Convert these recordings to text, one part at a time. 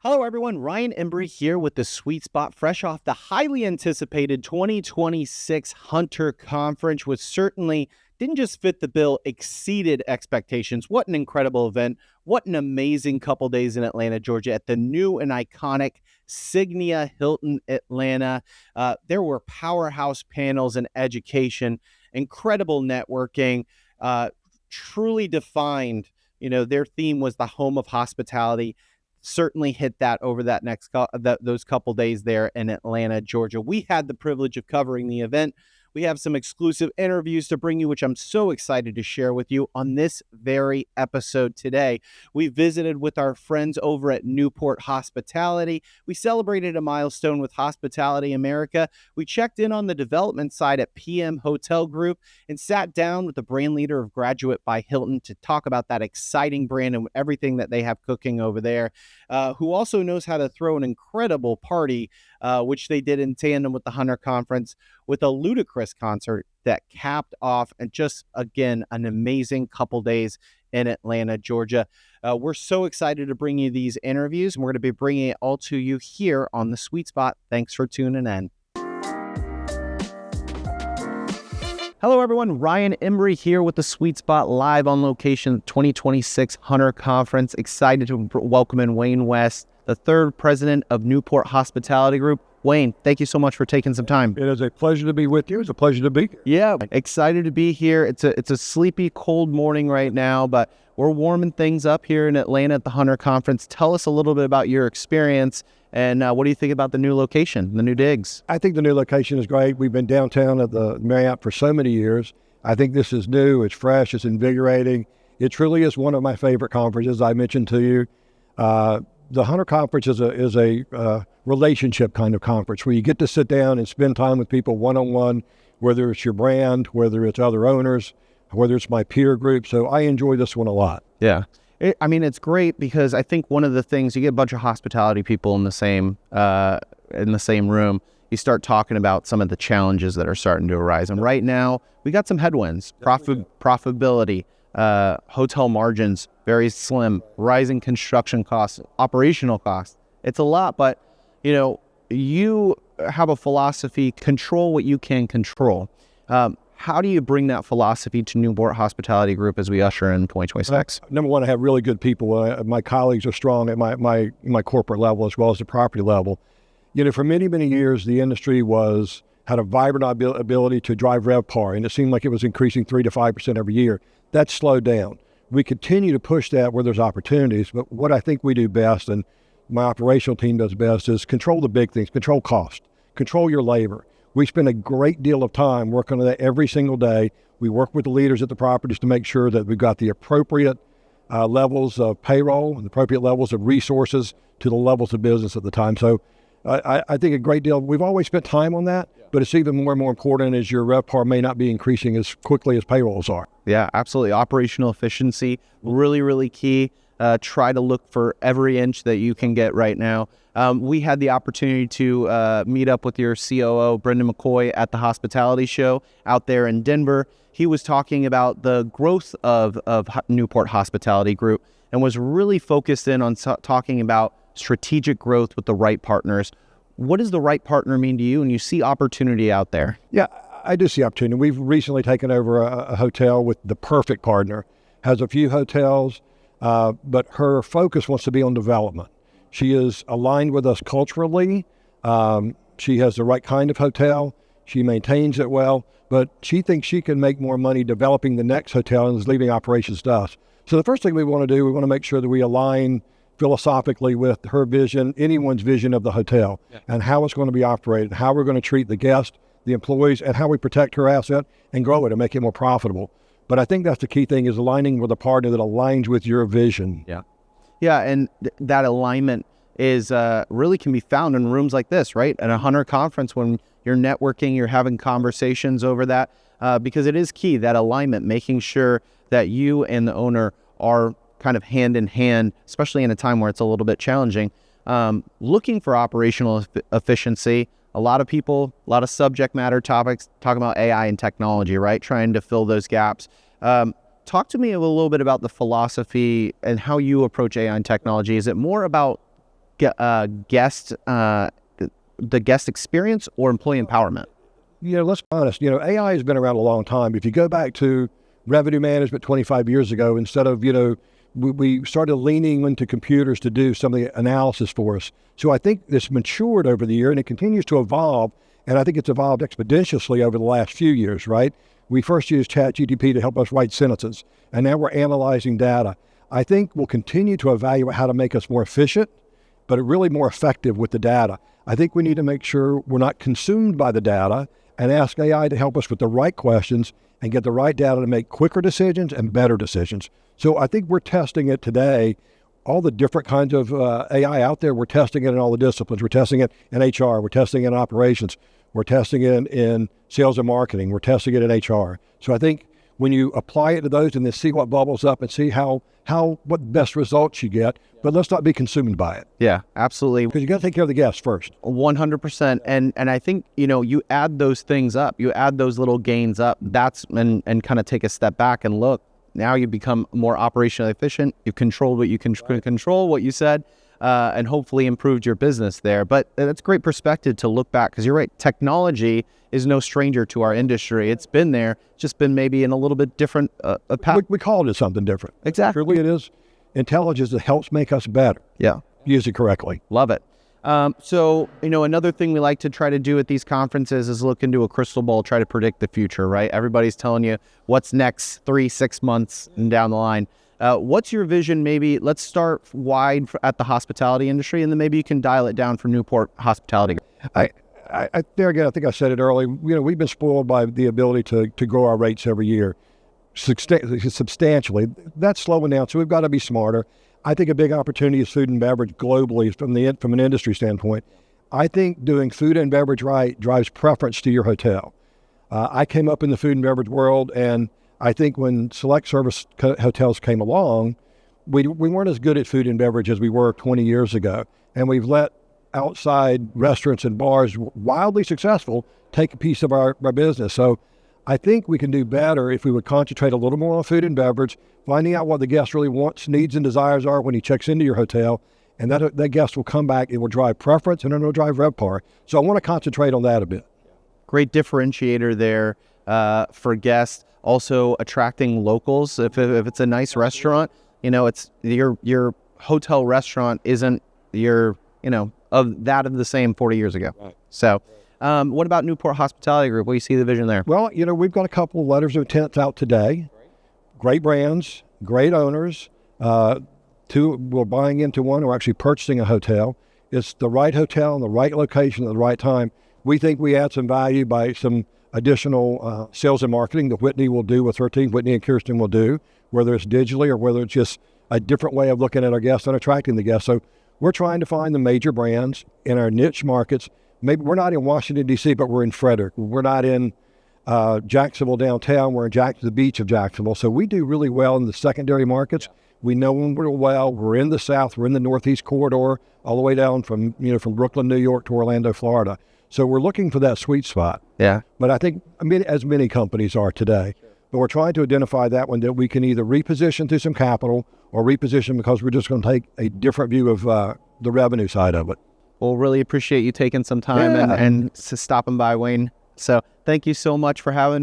Hello, everyone. Ryan Embry here with the Sweet Spot, fresh off the highly anticipated 2026 Hunter Conference, which certainly didn't just fit the bill, exceeded expectations. What an incredible event. What an amazing couple days in Atlanta, Georgia, at the new and iconic Signia Hilton Atlanta. There were powerhouse panels and education, incredible networking, truly defined. Their theme was the home of hospitality. Certainly hit that over those couple days there in Atlanta, Georgia. We had the privilege of covering the event. We have some exclusive interviews to bring you, which I'm so excited to share with you on this very episode today. We visited with our friends over at Newport Hospitality. We celebrated a milestone with Hospitality America. We checked in on the development side at PM Hotel Group and sat down with the brand leader of Graduate by Hilton to talk about that exciting brand and everything that they have cooking over there, who also knows how to throw an incredible party, which they did in tandem with the Hunter Conference, with a ludicrous concert that capped off and just, again, an amazing couple days in Atlanta, Georgia. We're so excited to bring you these interviews, and we're going to be bringing it all to you here on The Sweet Spot. Thanks for tuning in. Hello, everyone. Ryan Embry here with The Sweet Spot, live on location, 2026 Hunter Conference. Excited to welcome in Wayne West, the third president of Newport Hospitality Group. Wayne, thank you so much for taking some time. It is a pleasure to be with you. It's a pleasure to be here. Yeah, excited to be here. It's a sleepy, cold morning right now, but we're warming things up here in Atlanta at the Hunter Conference. Tell us a little bit about your experience, and what do you think about the new location, the new digs? I think the new location is great. We've been downtown at the Marriott for so many years. I think this is new, it's fresh, it's invigorating. It truly is one of my favorite conferences. I mentioned to you, the Hunter Conference is a relationship kind of conference where you get to sit down and spend time with people one-on-one, whether it's your brand, whether it's other owners, whether it's my peer group. So I enjoy this one a lot. Yeah. It's great because I think one of the things, you get a bunch of hospitality people in the same room, you start talking about some of the challenges that are starting to arise. And right now, we got some headwinds, profitability, hotel margins, very slim, rising construction costs, operational costs. It's a lot, but you have a philosophy, control what you can control. How do you bring that philosophy to Newport Hospitality Group as we usher in 2026? Number one, I have really good people. My colleagues are strong at my corporate level as well as the property level. For many, many years, the industry had a vibrant ability to drive RevPAR, and it seemed like it was increasing 3 to 5% every year. That's slowed down. We continue to push that where there's opportunities, but what I think we do best, and my operational team does best, is control the big things, control cost, control your labor. We spend a great deal of time working on that every single day. We work with the leaders at the properties to make sure that we've got the appropriate levels of payroll and the appropriate levels of resources to the levels of business at the time. So I think a great deal, we've always spent time on that, but it's even more and more important as your RevPAR may not be increasing as quickly as payrolls are. Yeah, absolutely. Operational efficiency, really, really key. Try to look for every inch that you can get right now. We had the opportunity to meet up with your COO, Brendan McCoy, at the hospitality show out there in Denver. He was talking about the growth of Newport Hospitality Group and was really focused in on talking about strategic growth with the right partners. What does the right partner mean to you? And you see opportunity out there? Yeah, I do see opportunity. We've recently taken over a hotel with the perfect partner, has a few hotels, but her focus wants to be on development. She is aligned with us culturally. She has the right kind of hotel. She maintains it well, but she thinks she can make more money developing the next hotel and is leaving operations to us. So the first thing we want to do, we want to make sure that we align philosophically with her vision, anyone's vision of the hotel, and how it's going to be operated, how we're going to treat the guests, the employees, and how we protect her asset and grow it and make it more profitable. But I think that's the key thing, is aligning with a partner that aligns with your vision. Yeah, and that alignment is really can be found in rooms like this, right? At a Hunter Conference, when you're networking, you're having conversations over that, because it is key, that alignment, making sure that you and the owner are kind of hand in hand, especially in a time where it's a little bit challenging. Looking for operational efficiency. A lot of people, a lot of subject matter topics talking about AI and technology, right? Trying to fill those gaps. Talk to me a little bit about the philosophy and how you approach AI and technology. Is it more about guest the guest experience or employee empowerment? Let's be honest. AI has been around a long time. If you go back to revenue management 25 years ago, instead of, we started leaning into computers to do some of the analysis for us. So I think this matured over the year and it continues to evolve. And I think it's evolved exponentially over the last few years, right? We first used ChatGPT to help us write sentences, and now we're analyzing data. I think we'll continue to evaluate how to make us more efficient, but really more effective with the data. I think we need to make sure we're not consumed by the data and ask AI to help us with the right questions and get the right data to make quicker decisions and better decisions. So I think we're testing it today, all the different kinds of AI out there. We're testing it in all the disciplines. We're testing it in HR. We're testing it in operations. We're testing it in sales and marketing. We're testing it in HR. So I think when you apply it to those and then see what bubbles up and see what best results you get, but let's not be consumed by it. Yeah, absolutely. Because you got to take care of the guests first. 100%. And I think, you add those things up, you add those little gains up, and kind of take a step back and look. Now you become more operationally efficient. You've controlled what you can control, what you said, and hopefully improved your business there. But that's great perspective to look back, because you're right. Technology is no stranger to our industry. It's been there, just been maybe in a little bit different path. We call it something different. Exactly. Truly it is intelligence that helps make us better. Yeah. Use it correctly. Love it. So, another thing we like to try to do at these conferences is look into a crystal ball, try to predict the future, right? Everybody's telling you what's next 3-6 months and down the line. What's your vision? Maybe let's start wide at the hospitality industry, and then maybe you can dial it down for Newport hospitality. There again, I think I said it earlier. We've been spoiled by the ability to grow our rates every year substantially. That's slowing down, so we've got to be smarter. I think a big opportunity is food and beverage globally from an industry standpoint. I think doing food and beverage right drives preference to your hotel. I came up in the food and beverage world, and I think when select service hotels came along, we weren't as good at food and beverage as we were 20 years ago. And we've let outside restaurants and bars, wildly successful, take a piece of our business. So I think we can do better if we would concentrate a little more on food and beverage, finding out what the guest really wants, needs, and desires are when he checks into your hotel. And that guest will come back. It will drive preference, and it will drive RevPAR. So I want to concentrate on that a bit. Great differentiator there for guests. Also attracting locals. If it's a nice restaurant, it's your hotel restaurant isn't of the same 40 years ago. Right. So what about Newport Hospitality Group? What do you see the vision there? Well, we've got a couple of letters of intent out today. Great brands, great owners. Two, we're buying into one. We're actually purchasing a hotel. It's the right hotel in the right location at the right time. We think we add some value by some additional sales and marketing that Whitney will do with her team, Whitney and Kirsten will do, whether it's digitally or whether it's just a different way of looking at our guests and attracting the guests. So we're trying to find the major brands in our niche markets. Maybe we're not in Washington, D.C., but we're in Frederick. We're not in Jacksonville downtown. We're in the beach of Jacksonville. So we do really well in the secondary markets. We know them real well. We're in the South. We're in the Northeast corridor, all the way down from Brooklyn, New York to Orlando, Florida. So we're looking for that sweet spot. Yeah. But I think, as many companies are today, but we're trying to identify that one that we can either reposition through some capital or reposition because we're just going to take a different view of the revenue side of it. Well, really appreciate you taking some time and stopping by, Wayne. So thank you so much for having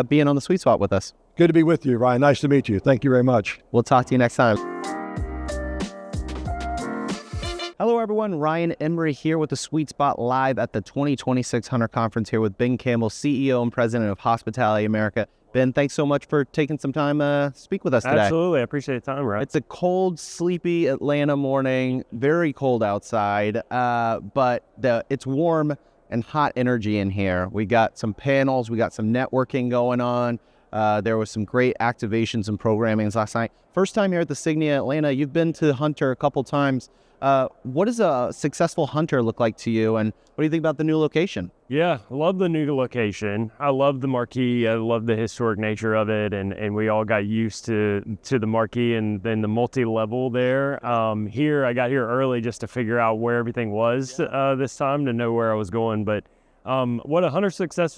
being on the Sweet Spot with us. Good to be with you, Ryan. Nice to meet you. Thank you very much. We'll talk to you next time. Hello, everyone. Ryan Emery here with the Sweet Spot live at the 2026 Hunter Conference here with Ben Campbell, CEO and President of Hospitality America. Ben, thanks so much for taking some time to speak with us today. Absolutely. I appreciate the time, Ryan. It's a cold, sleepy Atlanta morning, very cold outside, but it's warm and hot energy in here. We got some panels, we got some networking going on. There was some great activations and programmings last night. First time here at the Signia Atlanta. You've been to Hunter a couple times. What does a successful Hunter look like to you, and what do you think about the new location? Yeah, I love the new location. I love the marquee. I love the historic nature of it, and we all got used to the marquee and then the multi-level there. Here, I got here early just to figure out where everything was this time, to know where I was going. But what a Hunter success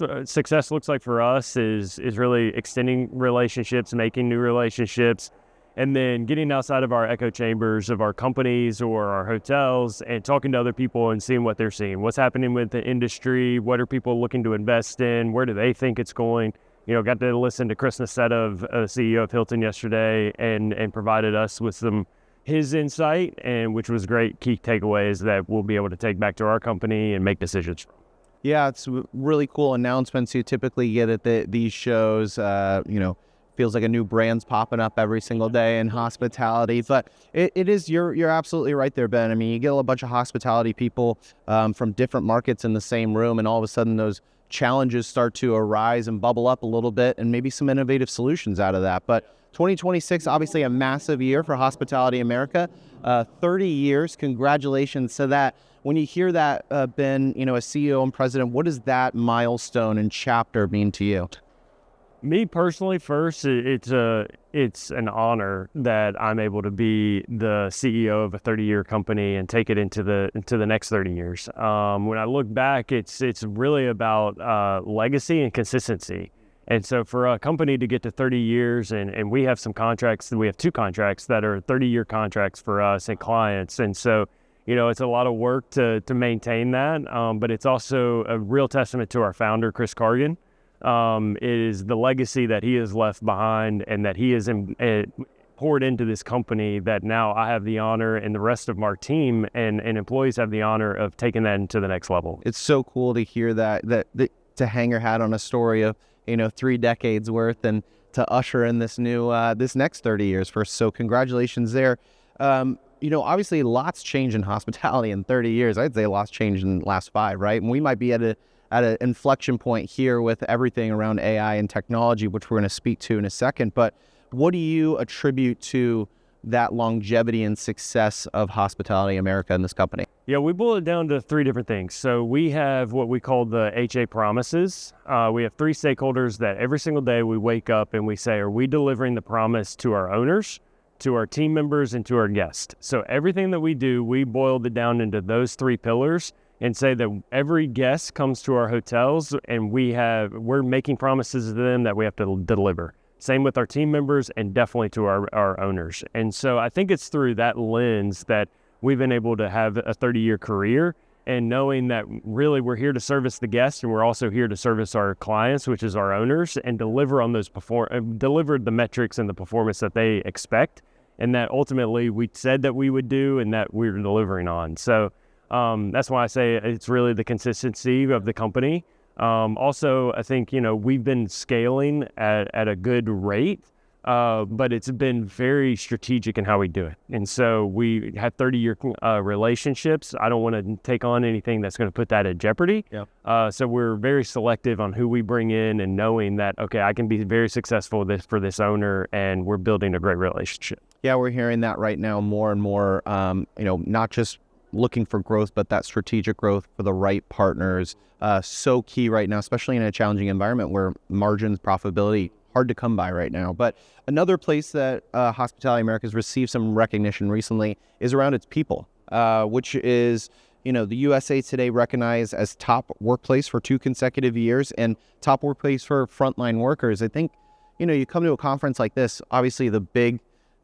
looks like for us is really extending relationships, making new relationships, And then getting outside of our echo chambers of our companies or our hotels and talking to other people and seeing what they're seeing. What's happening with the industry? What are people looking to invest in? Where do they think it's going? Got to listen to Chris Nassetta, CEO of Hilton, yesterday and provided us with his insight, and which was great key takeaways that we'll be able to take back to our company and make decisions from. Yeah, it's really cool announcements you typically get at these shows. Feels like a new brand's popping up every single day in hospitality. But it is, you're absolutely right there, Ben. I mean, you get a bunch of hospitality people from different markets in the same room, and all of a sudden those challenges start to arise and bubble up a little bit, and maybe some innovative solutions out of that. But 2026, obviously a massive year for Hospitality America. 30 years, congratulations to that. When you hear that, Ben, as CEO and president, what does that milestone and chapter mean to you? Me personally, first, it's an honor that I'm able to be the CEO of a 30-year company and take it into the next 30 years. When I look back, it's really about legacy and consistency. And so for a company to get to 30 years, and we have some contracts, we have 2 contracts that are 30-year contracts for us and clients. And so, it's a lot of work to maintain that, but it's also a real testament to our founder, Chris Cargan. Is the legacy that he has left behind and that he has poured into this company, that now I have the honor and the rest of our team and employees have the honor of taking that into the next level. It's so cool to hear that to hang your hat on a story of 3 decades worth and to usher in this new this next 30 years first. So congratulations there. Obviously lots changed in hospitality in 30 years. I'd say lots changed in the last 5, right? And we might be at an inflection point here with everything around AI and technology, which we're going to speak to in a second. But what do you attribute to that longevity and success of Hospitality America in this company? Yeah, we boil it down to 3 different things. So we have what we call the HA promises. We have 3 stakeholders that every single day we wake up and we say, are we delivering the promise to our owners, to our team members, and to our guests? So everything that we do, we boiled it down into those 3 pillars and say that every guest comes to our hotels and we're making promises to them that we have to deliver. Same with our team members and definitely to our owners. And so I think it's through that lens that we've been able to have a 30-year career, and knowing that really we're here to service the guests and we're also here to service our clients, which is our owners, and deliver on those deliver the metrics and the performance that they expect, and that ultimately we said that we would do and that we're delivering on. So that's why I say it's really the consistency of the company. Also, I think, we've been scaling at a good rate, but it's been very strategic in how we do it. And so we have 30-year relationships. I don't want to take on anything that's going to put that at jeopardy. Yeah. So we're very selective on who we bring in, and knowing that, okay, I can be very successful for this owner, and we're building a great relationship. Yeah, we're hearing that right now more and more, not just looking for growth, but that strategic growth for the right partners. So key right now, especially in a challenging environment where margins, profitability, hard to come by right now. But another place that Hospitality America has received some recognition recently is around its people, which is, the USA Today recognized as top workplace for 2 consecutive years and top workplace for frontline workers. I think, you come to a conference like this, obviously the big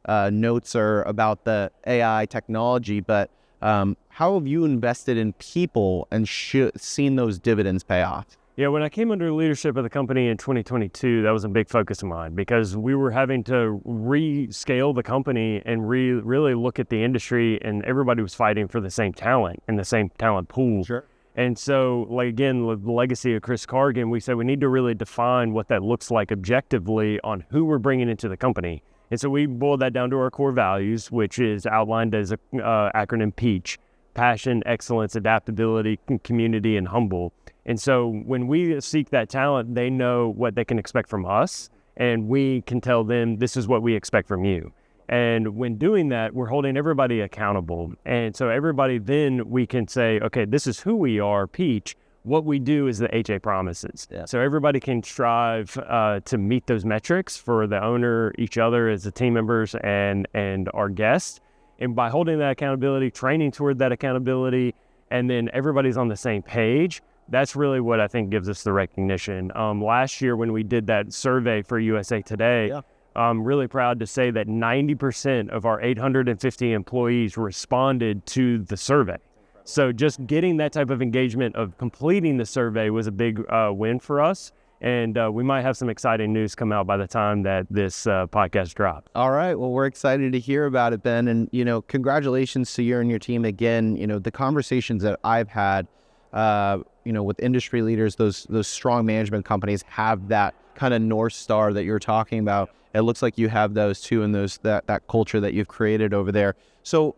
notes are about the AI technology, but how have you invested in people and seen those dividends pay off? Yeah, when I came under leadership of the company in 2022, that was a big focus of mine, because we were having to rescale the company and really look at the industry, and everybody was fighting for the same talent and the same talent pool. Sure. And so, again, the legacy of Chris Cargan, we said we need to really define what that looks like objectively on who we're bringing into the company. And so we boiled that down to our core values, which is outlined as a acronym PEACH: passion, excellence, adaptability, community, and humble. And so when we seek that talent, they know what they can expect from us, and we can tell them, this is what we expect from you. And when doing that, we're holding everybody accountable. And so everybody, then we can say, okay, this is who we are, PEACH. What we do is the HA promises. Yeah. So everybody can strive to meet those metrics for the owner, each other as the team members, and our guests. And by holding that accountability, training toward that accountability, and then everybody's on the same page, that's really what I think gives us the recognition. Last year when we did that survey for USA Today, I'm really proud to say that 90% of our 850 employees responded to the survey. So just getting that type of engagement of completing the survey was a big win for us. And we might have some exciting news come out by the time that this podcast drops. All right. Well, we're excited to hear about it, Ben. And, congratulations to you and your team again. The conversations that I've had, with industry leaders, those strong management companies have that kind of North Star that you're talking about. It looks like you have those too, and that culture that you've created over there. So,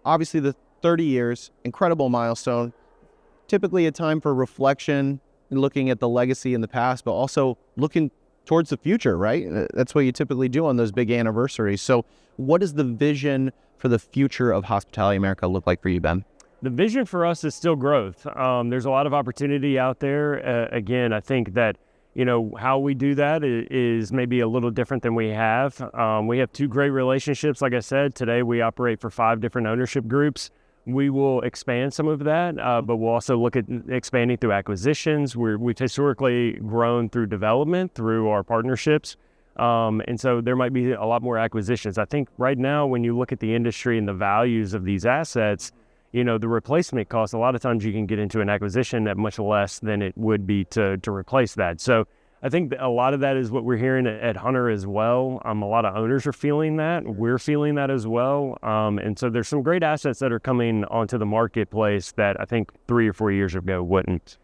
obviously the 30 years, incredible milestone, typically a time for reflection and looking at the legacy in the past, but also looking towards the future, right? That's what you typically do on those big anniversaries. So what does the vision for the future of Hospitality America look like for you, Ben? The vision for us is still growth. There's a lot of opportunity out there. Again, I think that, how we do that is maybe a little different than we have. We have 2 great relationships. Like I said, today we operate for 5 different ownership groups. We will expand some of that, but we'll also look at expanding through acquisitions. We've historically grown through development, through our partnerships. And so there might be a lot more acquisitions. I think right now, when you look at the industry and the values of these assets, the replacement cost, a lot of times you can get into an acquisition at much less than it would be to replace that. So I think a lot of that is what we're hearing at Hunter as well. A lot of owners are feeling that. We're feeling that as well. And so there's some great assets that are coming onto the marketplace that I think 3 or 4 years ago wouldn't.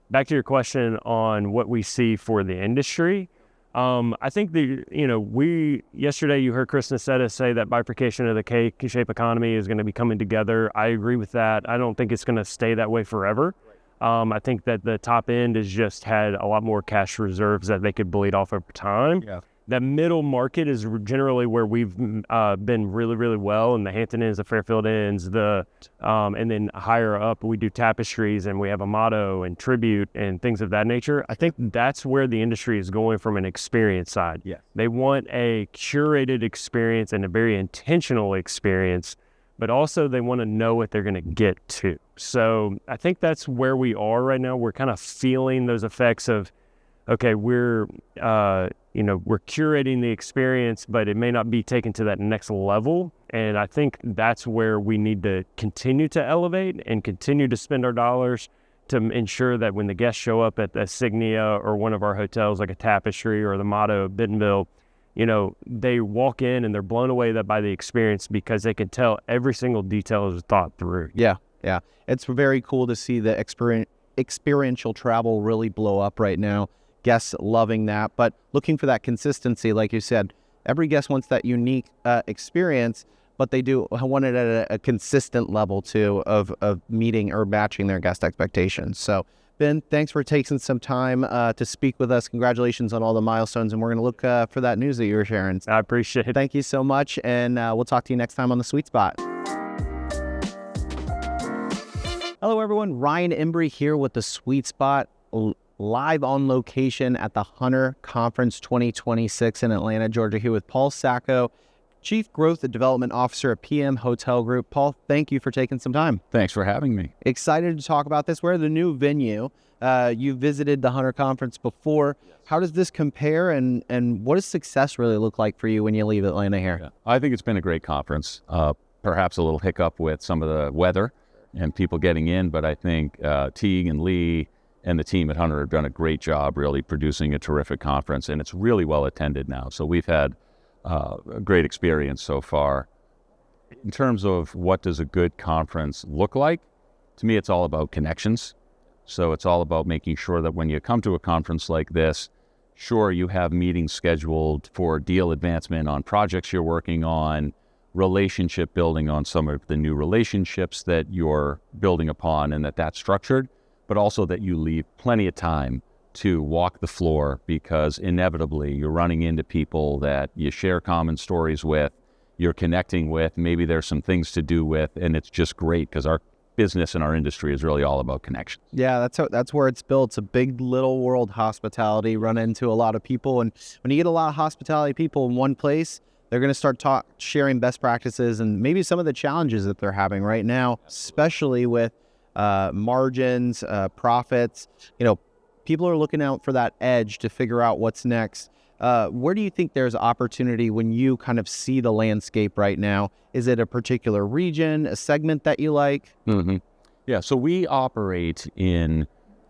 Back to your question on what we see for the industry. I think yesterday you heard Chris Nassetta say that bifurcation of the K-shaped economy is going to be coming together. I agree with that. I don't think it's going to stay that way forever. I think that the top end has just had a lot more cash reserves that they could bleed off over time. Yeah. The middle market is generally where we've been really, really well, in the Hampton Inns, the Fairfield Inns, and then higher up we do Tapestries, and we have a Motto and Tribute and things of that nature. I think that's where the industry is going from an experience side. Yeah. They want a curated experience and a very intentional experience, but also they want to know what they're going to get to. So I think that's where we are right now. We're kind of feeling those effects of, okay, we're curating the experience, but it may not be taken to that next level. And I think that's where we need to continue to elevate and continue to spend our dollars to ensure that when the guests show up at the Signia or one of our hotels like a Tapestry or the Motto Bentonville, they walk in and they're blown away by the experience because they can tell every single detail is thought through. Yeah. It's very cool to see the experiential travel really blow up right now. Guests loving that, but looking for that consistency, like you said. Every guest wants that unique experience, but they do want it at a consistent level too of meeting or matching their guest expectations. So Ben, thanks for taking some time to speak with us. Congratulations on all the milestones, and we're going to look for that news that you were sharing. I appreciate it. Thank you so much, and we'll talk to you next time on The Sweet Spot. Hello, everyone. Ryan Embry here with The Sweet Spot, live on location at the Hunter Conference 2026 in Atlanta, Georgia, here with Paul Sacco, Chief Growth and Development Officer at PM Hotel Group. Paul, thank you for taking some time. Thanks for having me. Excited to talk about this. We're the new venue. You visited the Hunter Conference before. Yes. How does this compare, and what does success really look like for you when you leave Atlanta here? Yeah. I think it's been a great conference. Perhaps a little hiccup with some of the weather and people getting in, but I think Teague and Lee and the team at Hunter have done a great job really producing a terrific conference, and it's really well attended now. So we've had a great experience so far. In terms of what does a good conference look like, to me it's all about connections. So it's all about making sure that when you come to a conference like this, sure, you have meetings scheduled for deal advancement on projects you're working on, relationship building on some of the new relationships that you're building upon, and that's structured, but also that you leave plenty of time to walk the floor, because inevitably you're running into people that you share common stories with, you're connecting with, maybe there's some things to do with, and it's just great because our business and our industry is really all about connections. Yeah, that's where it's built. It's a big little world, hospitality. Run into a lot of people, and when you get a lot of hospitality people in one place, they're going to start sharing best practices and maybe some of the challenges that they're having right now, especially with margins, profits. People are looking out for that edge to figure out what's next. Where do you think there's opportunity when you kind of see the landscape right now? Is it a particular region, a segment that you like? Yeah, so we operate in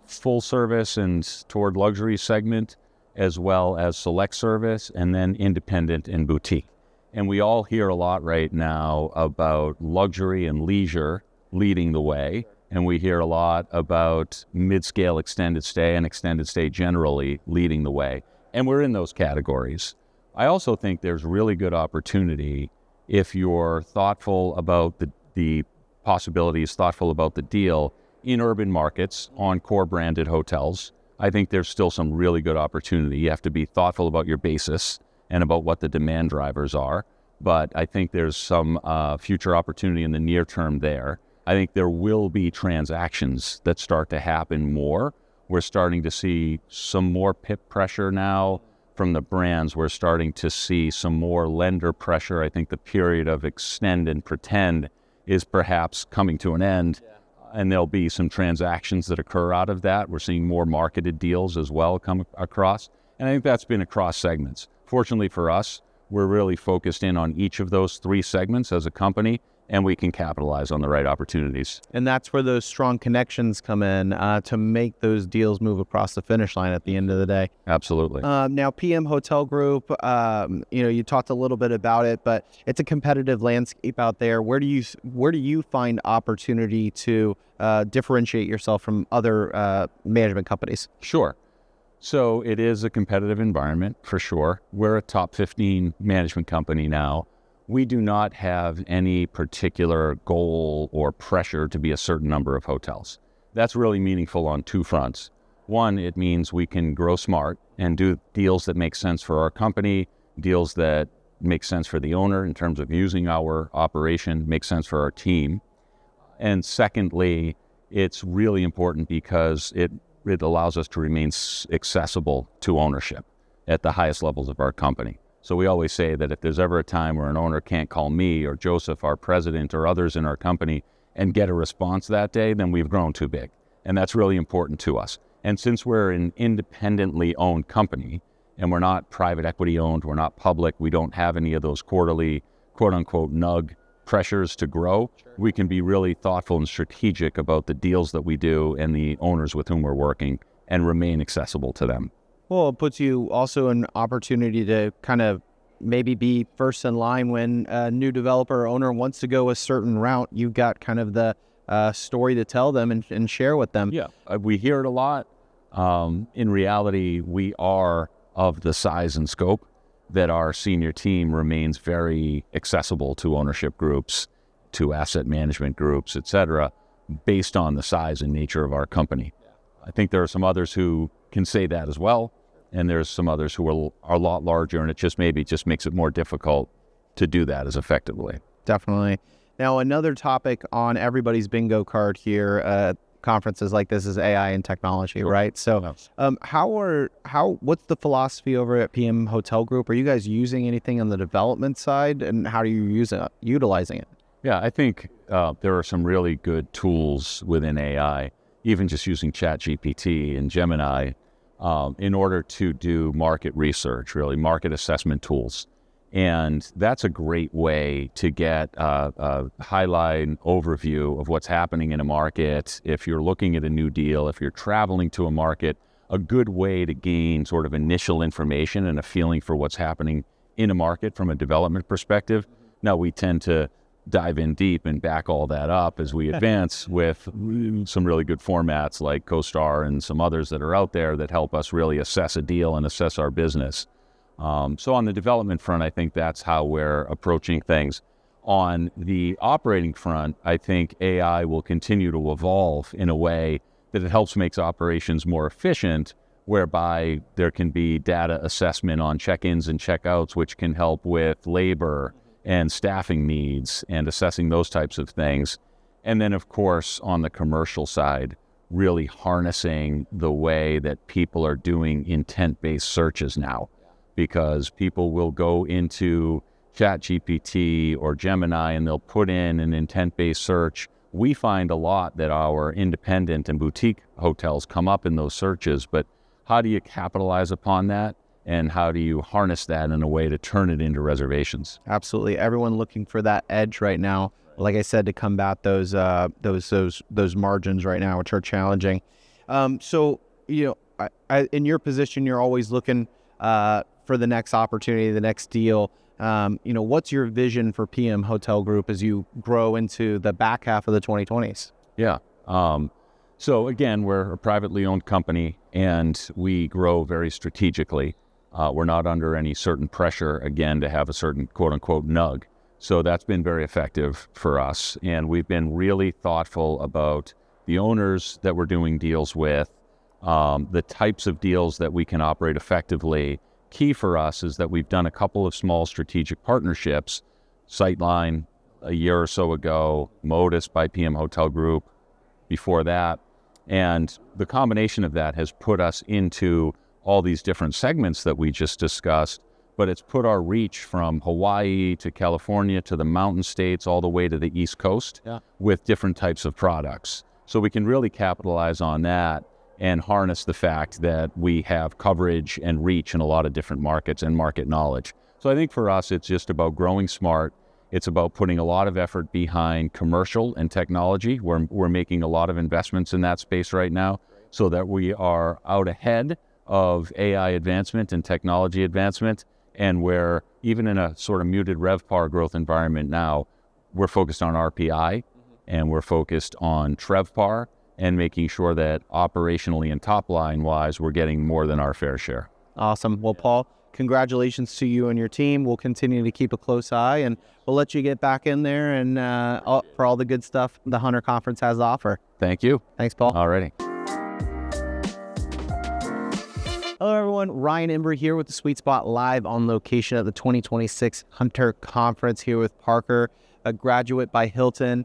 full service and toward luxury segment, as well as select service, and then independent and boutique. And we all hear a lot right now about luxury and leisure leading the way. And we hear a lot about mid-scale extended stay and extended stay generally leading the way. And we're in those categories. I also think there's really good opportunity if you're thoughtful about the possibilities, thoughtful about the deal in urban markets on core branded hotels. I think there's still some really good opportunity. You have to be thoughtful about your basis and about what the demand drivers are. But I think there's some future opportunity in the near term there. I think there will be transactions that start to happen more. We're starting to see some more PIP pressure now from the brands. We're starting to see some more lender pressure. I think the period of extend and pretend is perhaps coming to an end, and there'll be some transactions that occur out of that. We're seeing more marketed deals as well come across, and I think that's been across segments. Fortunately for us, we're really focused in on each of those three segments as a company, and we can capitalize on the right opportunities. And that's where those strong connections come in to make those deals move across the finish line at the end of the day. Absolutely. Now, PM Hotel Group, you talked a little bit about it, but it's a competitive landscape out there. Where do you find opportunity to differentiate yourself from other management companies? Sure. So it is a competitive environment for sure. We're a top 15 management company now. We do not have any particular goal or pressure to be a certain number of hotels. That's really meaningful on two fronts. One, it means we can grow smart and do deals that make sense for our company, deals that make sense for the owner in terms of using our operation, make sense for our team. And secondly, it's really important because it allows us to remain accessible to ownership at the highest levels of our company. So we always say that if there's ever a time where an owner can't call me or Joseph, our president, or others in our company and get a response that day, then we've grown too big. And that's really important to us. And since we're an independently owned company and we're not private equity owned, we're not public, we don't have any of those quarterly, quote unquote, nug pressures to grow, we can be really thoughtful and strategic about the deals that we do and the owners with whom we're working and remain accessible to them. Well, it puts you also an opportunity to kind of maybe be first in line when a new developer or owner wants to go a certain route. You've got kind of the story to tell them and share with them. Yeah, we hear it a lot. In reality, we are of the size and scope that our senior team remains very accessible to ownership groups, to asset management groups, et cetera, based on the size and nature of our company. I think there are some others who can say that as well, and there's some others who are a lot larger, and it just makes it more difficult to do that as effectively. Definitely. Now, another topic on everybody's bingo card here at conferences like this is AI and technology, right? So what's the philosophy over at PM Hotel Group? Are you guys using anything on the development side, and how do you utilizing it? Yeah, I think there are some really good tools within AI, even just using ChatGPT and Gemini, in order to do market research, really market assessment tools. And that's a great way to get a highlight overview of what's happening in a market. If you're looking at a new deal, if you're traveling to a market, a good way to gain sort of initial information and a feeling for what's happening in a market from a development perspective. Now, we tend to dive in deep and back all that up as we advance with some really good formats like CoStar and some others that are out there that help us really assess a deal and assess our business. So on the development front, I think that's how we're approaching things. On the operating front, I think AI will continue to evolve in a way that it helps make operations more efficient, whereby there can be data assessment on check-ins and check-outs, which can help with labor and staffing needs and assessing those types of things. And then, of course, on the commercial side, really harnessing the way that people are doing intent-based searches now, because people will go into ChatGPT or Gemini and they'll put in an intent-based search. We find a lot that our independent and boutique hotels come up in those searches, but how do you capitalize upon that and how do you harness that in a way to turn it into reservations. Absolutely. Everyone looking for that edge right now. Like I said, to combat those margins right now, which are challenging. So, in your position, you're always looking for the next opportunity, the next deal. What's your vision for PM Hotel Group as you grow into the back half of the 2020s? Yeah. So again, we're a privately owned company, and we grow very strategically. We're not under any certain pressure, again, to have a certain quote-unquote nug. So that's been very effective for us. And we've been really thoughtful about the owners that we're doing deals with, the types of deals that we can operate effectively. Key for us is that we've done a couple of small strategic partnerships, Sightline a year or so ago, Modus by PM Hotel Group before that. And the combination of that has put us into all these different segments that we just discussed, but it's put our reach from Hawaii to California to the mountain states all the way to the East Coast with different types of products. So we can really capitalize on that and harness the fact that we have coverage and reach in a lot of different markets and market knowledge. So I think for us, it's just about growing smart. It's about putting a lot of effort behind commercial and technology. We're making a lot of investments in that space right now so that we are out ahead of AI advancement and technology advancement. And where even in a sort of muted RevPAR growth environment now, we're focused on RPI and we're focused on TrevPAR and making sure that operationally and top line wise, we're getting more than our fair share. Awesome. Well, Paul, congratulations to you and your team. We'll continue to keep a close eye, and we'll let you get back in there and for all the good stuff the Hunter Conference has to offer. Thank you. Thanks, Paul. Alrighty. Hello, everyone. Ryan Embry here with the Sweet Spot live on location at the 2026 Hunter Conference here with Parker, a graduate by Hilton,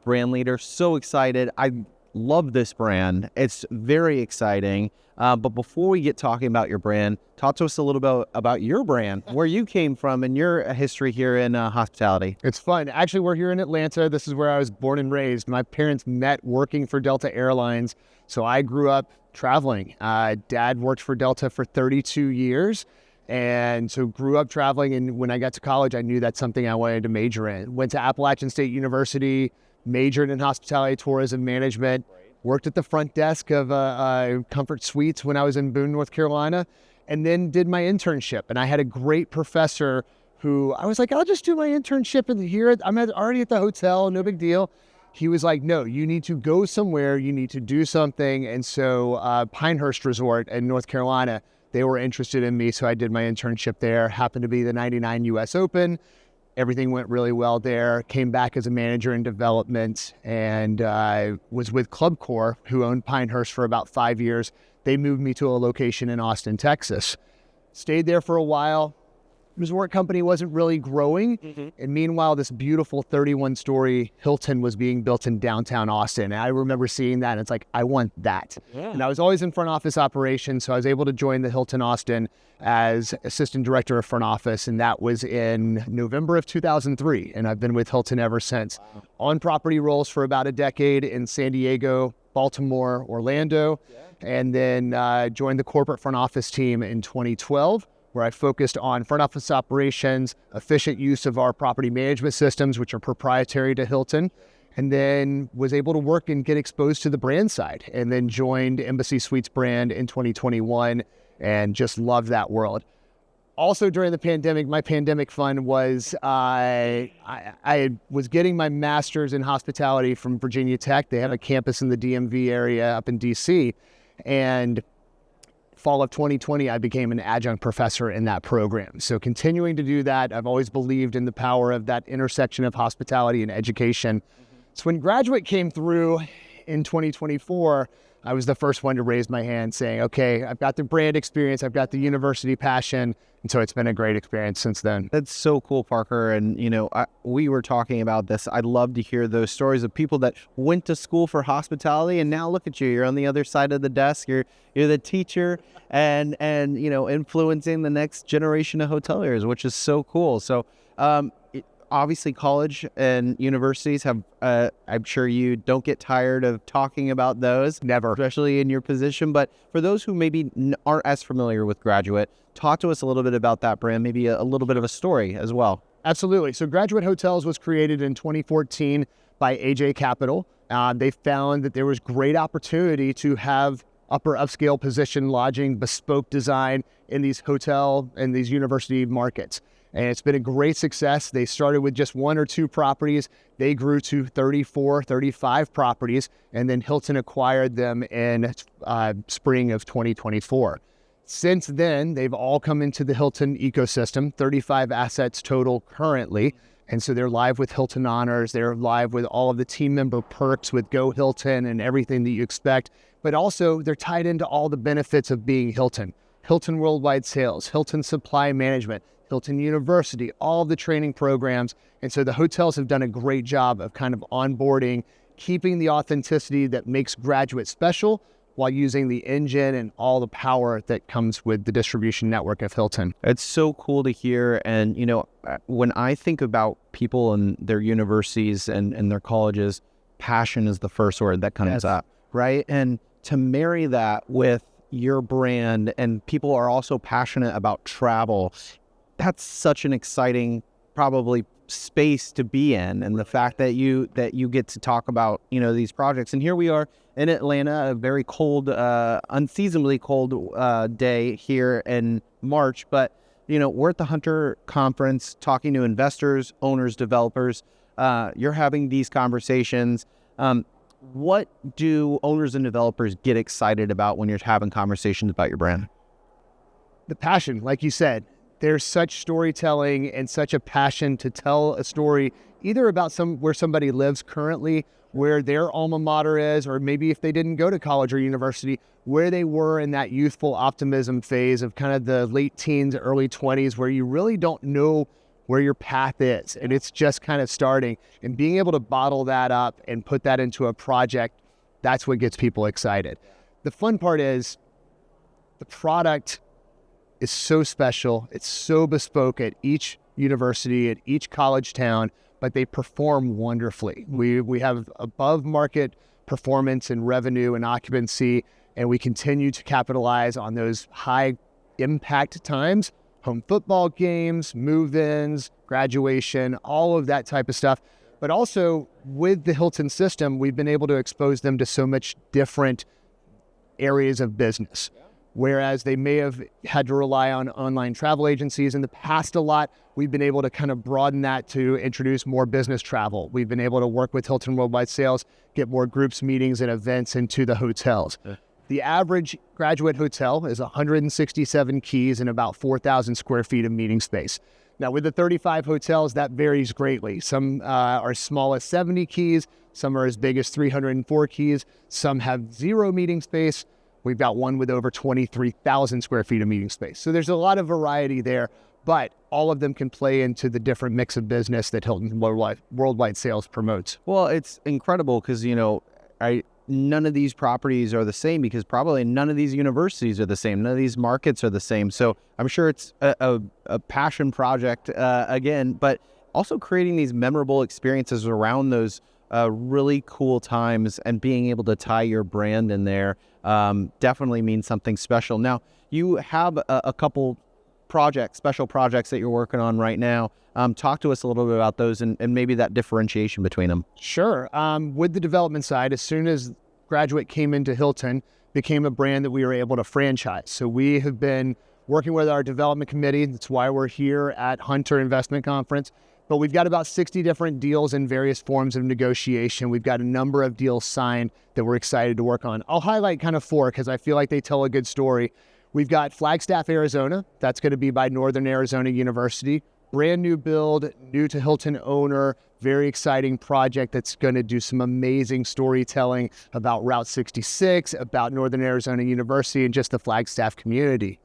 brand leader. So excited. I love this brand. It's very exciting. But before we get talking about your brand, talk to us a little bit about your brand, where you came from and your history here in hospitality. It's fun. Actually, we're here in Atlanta. This is where I was born and raised. My parents met working for Delta Airlines, so I grew up traveling. Dad worked for Delta for 32 years, and so grew up traveling. And when I got to college, I knew that's something I wanted to major in. Went to Appalachian State University, majored in hospitality tourism management, worked at the front desk of Comfort Suites when I was in Boone, North Carolina, and then did my internship. And I had a great professor who I was like, I'll just do my internship in here. I'm already at the hotel, no big deal. He was like, no, you need to go somewhere. You need to do something. And so Pinehurst Resort in North Carolina, they were interested in me. So I did my internship there. Happened to be the 99 US Open. Everything went really well there. Came back as a manager in development, and was with Club Corps, who owned Pinehurst for about 5 years. They moved me to a location in Austin, Texas. Stayed there for a while. Resort company wasn't really growing. And meanwhile, this beautiful 31-story Hilton was being built in downtown Austin. And I remember seeing that, and it's like, I want that. And I was always in front office operations, so I was able to join the Hilton Austin as assistant director of front office, and that was in November of 2003. And I've been with Hilton ever since. On property roles for about a decade in San Diego, Baltimore, Orlando, and then joined the corporate front office team in 2012. Where I focused on front office operations, efficient use of our property management systems, which are proprietary to Hilton, and then was able to work and get exposed to the brand side, and then joined Embassy Suites brand in 2021 and just loved that world. Also during the pandemic, my pandemic fund was I was getting my master's in hospitality from Virginia Tech. They have a campus in the DMV area up in DC, and fall of 2020, I became an adjunct professor in that program. So continuing to do that, I've always believed in the power of that intersection of hospitality and education. So when Graduate came through in 2024, I was the first one to raise my hand saying, okay, I've got the brand experience, I've got the university passion. And so it's been a great experience since then. That's so cool, Parker. And, we were talking about this. I'd love to hear those stories of people that went to school for hospitality, and now look at you. You're on the other side of the desk. You're the teacher and influencing the next generation of hoteliers, which is so cool. So obviously college and universities have, I'm sure you don't get tired of talking about those. Never. Especially in your position. But for those who maybe aren't as familiar with Graduate, talk to us a little bit about that brand, maybe a little bit of a story as well. Absolutely. So Graduate Hotels was created in 2014 by AJ Capital. They found that there was great opportunity to have upper upscale position lodging, bespoke design in these hotel and these university markets. And it's been a great success. They started with just 1 or 2 properties. They grew to 34, 35 properties, and then Hilton acquired them in spring of 2024. Since then, they've all come into the Hilton ecosystem, 35 assets total currently. And so they're live with Hilton Honors. They're live with all of the team member perks with Go Hilton and everything that you expect. But also, they're tied into all the benefits of being Hilton. Hilton Worldwide Sales, Hilton Supply Management, Hilton University, all of the training programs. And so the hotels have done a great job of kind of onboarding, keeping the authenticity that makes Graduate special while using the engine and all the power that comes with the distribution network of Hilton. It's so cool to hear. And, when I think about people and their universities and their colleges, passion is the first word that comes up, right? And to marry that with your brand, and people are also passionate about travel, that's such an exciting, probably, space to be in. And the fact that you get to talk about, these projects. And here we are in Atlanta, a very cold, unseasonably cold day here in March. But, we're at the Hunter Conference talking to investors, owners, developers. You're having these conversations. What do owners and developers get excited about when you're having conversations about your brand? The passion, like you said. There's such storytelling and such a passion to tell a story, either about where somebody lives currently, where their alma mater is, or maybe if they didn't go to college or university, where they were in that youthful optimism phase of kind of the late teens, early 20s, where you really don't know where your path is. And it's just kind of starting. And being able to bottle that up and put that into a project, that's what gets people excited. The fun part is the product is so special. It's so bespoke at each university, at each college town, but they perform wonderfully. We have above market performance and revenue and occupancy, and we continue to capitalize on those high impact times, home football games, move-ins, graduation, all of that type of stuff. But also with the Hilton system, we've been able to expose them to so much different areas of business. Whereas they may have had to rely on online travel agencies in the past a lot, we've been able to kind of broaden that to introduce more business travel. We've been able to work with Hilton Worldwide Sales, get more groups, meetings, and events into the hotels. The average Graduate hotel is 167 keys and about 4,000 square feet of meeting space. Now, with the 35 hotels, that varies greatly. Some are as small as 70 keys, some are as big as 304 keys, some have 0 meeting space. We've got one with over 23,000 square feet of meeting space. So there's a lot of variety there, but all of them can play into the different mix of business that Hilton Worldwide Sales promotes. Well, it's incredible because, none of these properties are the same, because probably none of these universities are the same. None of these markets are the same. So I'm sure it's a passion project again, but also creating these memorable experiences around those really cool times, and being able to tie your brand in there definitely means something special. Now, you have a couple special projects that you're working on right now. Talk to us a little bit about those and maybe that differentiation between them. Sure. With the development side, as soon as Graduate came into Hilton, became a brand that we were able to franchise. So we have been working with our development committee. That's why we're here at Hunter Investment Conference. But we've got about 60 different deals in various forms of negotiation. We've got a number of deals signed that we're excited to work on. I'll highlight kind of 4 because I feel like they tell a good story. We've got Flagstaff, Arizona. That's going to be by Northern Arizona University. Brand new build, new to Hilton owner, very exciting project that's going to do some amazing storytelling about Route 66, about Northern Arizona University, and just the Flagstaff community.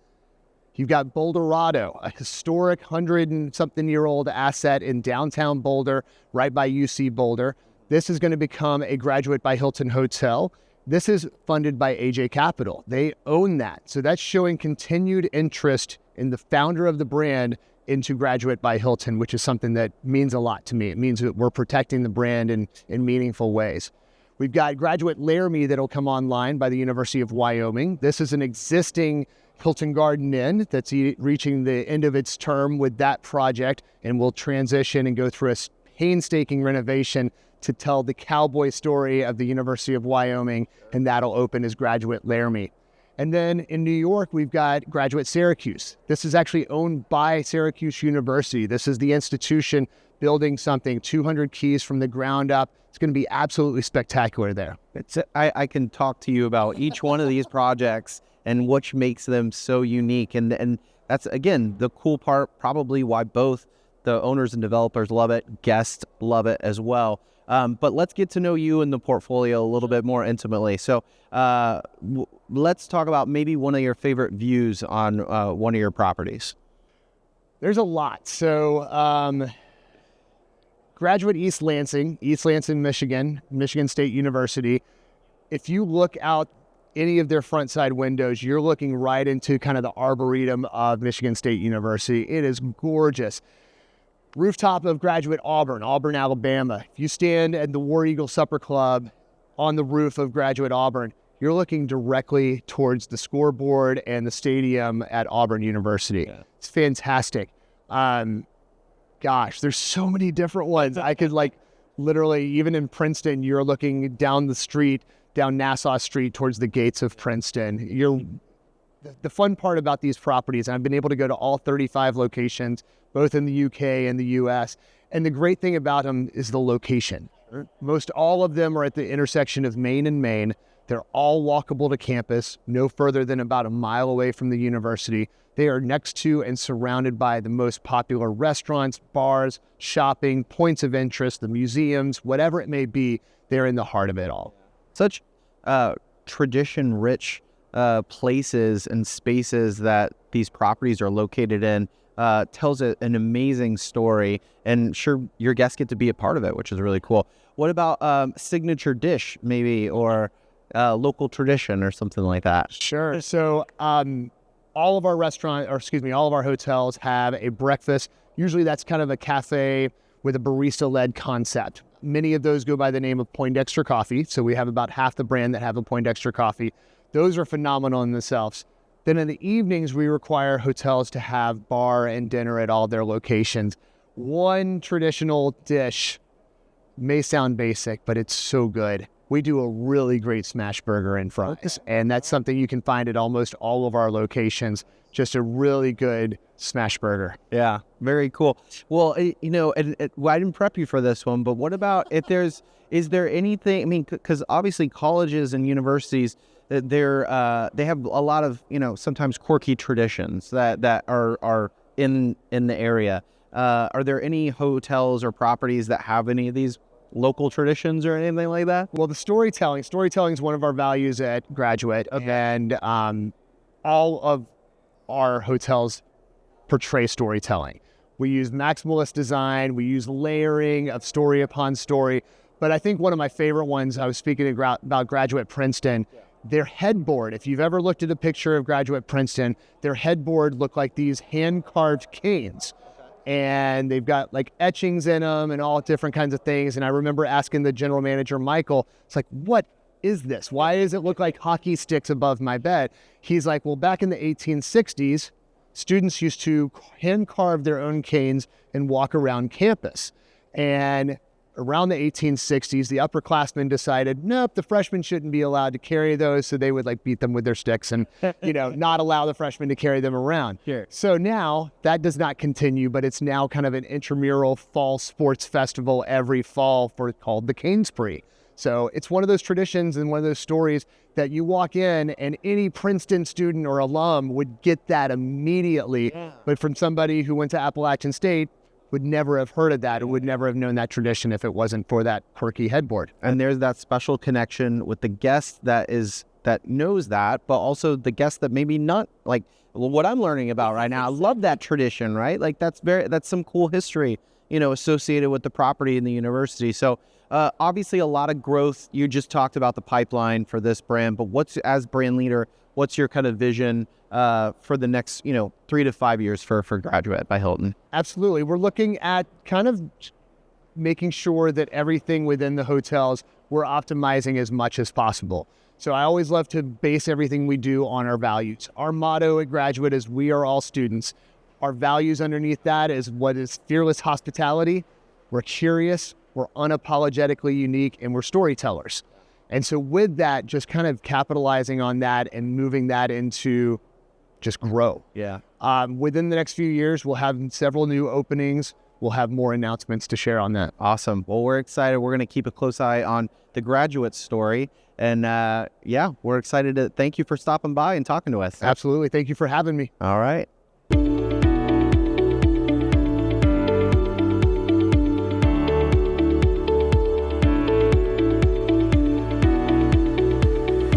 You've got Boulderado, a historic 100-and-something-year-old asset in downtown Boulder, right by UC Boulder. This is going to become a Graduate by Hilton hotel. This is funded by AJ Capital. They own that. So that's showing continued interest in the founder of the brand into Graduate by Hilton, which is something that means a lot to me. It means that we're protecting the brand in meaningful ways. We've got Graduate Laramie that'll come online by the University of Wyoming. This is an existing Hilton Garden Inn that's reaching the end of its term with that project, and will transition and go through a painstaking renovation to tell the cowboy story of the University of Wyoming, and that'll open as Graduate Laramie. And then in New York, we've got Graduate Syracuse. This is actually owned by Syracuse University. This is the institution building something 200 keys from the ground up. It's going to be absolutely spectacular there. I can talk to you about each one of these projects and what makes them so unique. And that's, again, the cool part, probably why both the owners and developers love it, guests love it as well. But let's get to know you and the portfolio a little bit more intimately. So let's talk about maybe one of your favorite views on one of your properties. There's a lot. So Graduate East Lansing, Michigan, Michigan State University. If you look out any of their front side windows, you're looking right into kind of the arboretum of Michigan State University. It is gorgeous. Rooftop of Graduate Auburn, Alabama. If you stand at the War Eagle Supper Club on the roof of Graduate Auburn, you're looking directly towards the scoreboard and the stadium at Auburn University. Yeah. It's fantastic. Gosh, there's so many different ones. I could literally, even in Princeton, you're looking down the street, down Nassau Street towards the gates of Princeton. The fun part about these properties, and I've been able to go to all 35 locations, both in the UK and the US. And the great thing about them is the location. Most all of them are at the intersection of Main and Main. They're all walkable to campus, no further than about a mile away from the university. They are next to and surrounded by the most popular restaurants, bars, shopping, points of interest, the museums, whatever it may be, they're in the heart of it all. Such tradition-rich places and spaces that these properties are located in tells an amazing story, and sure, your guests get to be a part of it, which is really cool. What about signature dish, maybe, or local tradition or something like that? Sure. So all of our all of our hotels have a breakfast. Usually that's kind of a cafe with a barista-led concept. Many of those go by the name of Poindexter Coffee. So we have about half the brand that have a Poindexter Coffee. Those are phenomenal in themselves. Then in the evenings, we require hotels to have bar and dinner at all their locations. One traditional dish may sound basic, but it's so good. We do a really great smash burger and fries, and that's something you can find at almost all of our locations. Just a really good smash burger. Yeah, very cool. Well, I didn't prep you for this one, but what about is there anything, I mean, because obviously colleges and universities, they have a lot of, sometimes quirky traditions that are in the area. Are there any hotels or properties that have any of these local traditions or anything like that? Well, the storytelling is one of our values at Graduate, and all of our hotels portray storytelling. We use maximalist design, we use layering of story upon story, but I think one of my favorite ones, I was speaking about Graduate Princeton, their headboard, if you've ever looked at a picture of Graduate Princeton, their headboard look like these hand-carved canes. And they've got etchings in them and all different kinds of things. And I remember asking the general manager, Michael, it's like, what is this? Why does it look like hockey sticks above my bed? He's like, well, back in the 1860s, students used to hand carve their own canes and walk around campus. And around the 1860s, the upperclassmen decided, nope, the freshmen shouldn't be allowed to carry those. So they would beat them with their sticks and, not allow the freshmen to carry them around. Sure. So now that does not continue, but it's now kind of an intramural fall sports festival every fall called the Cane Spree. So it's one of those traditions and one of those stories that you walk in and any Princeton student or alum would get that immediately. Yeah. But from somebody who went to Appalachian State, would never have heard of that, or would never have known that tradition if it wasn't for that quirky headboard. And there's that special connection with the guest that knows that, but also the guest that maybe not, what I'm learning about right now. I love that tradition, right? That's some cool history, associated with the property and the university. So Obviously, a lot of growth. You just talked about the pipeline for this brand, but as brand leader, what's your kind of vision for the next 3 to 5 years for Graduate by Hilton? Absolutely. We're looking at kind of making sure that everything within the hotels we're optimizing as much as possible. So I always love to base everything we do on our values. Our motto at Graduate is we are all students. Our values underneath that is what is fearless hospitality. We're curious, we're unapologetically unique, and we're storytellers. And so with that, just kind of capitalizing on that and moving that into just grow. Yeah. Within the next few years, we'll have several new openings. We'll have more announcements to share on that. Awesome. Well, we're excited. We're going to keep a close eye on the Graduate story. And we're excited to thank you for stopping by and talking to us. Absolutely. Thank you for having me. All right.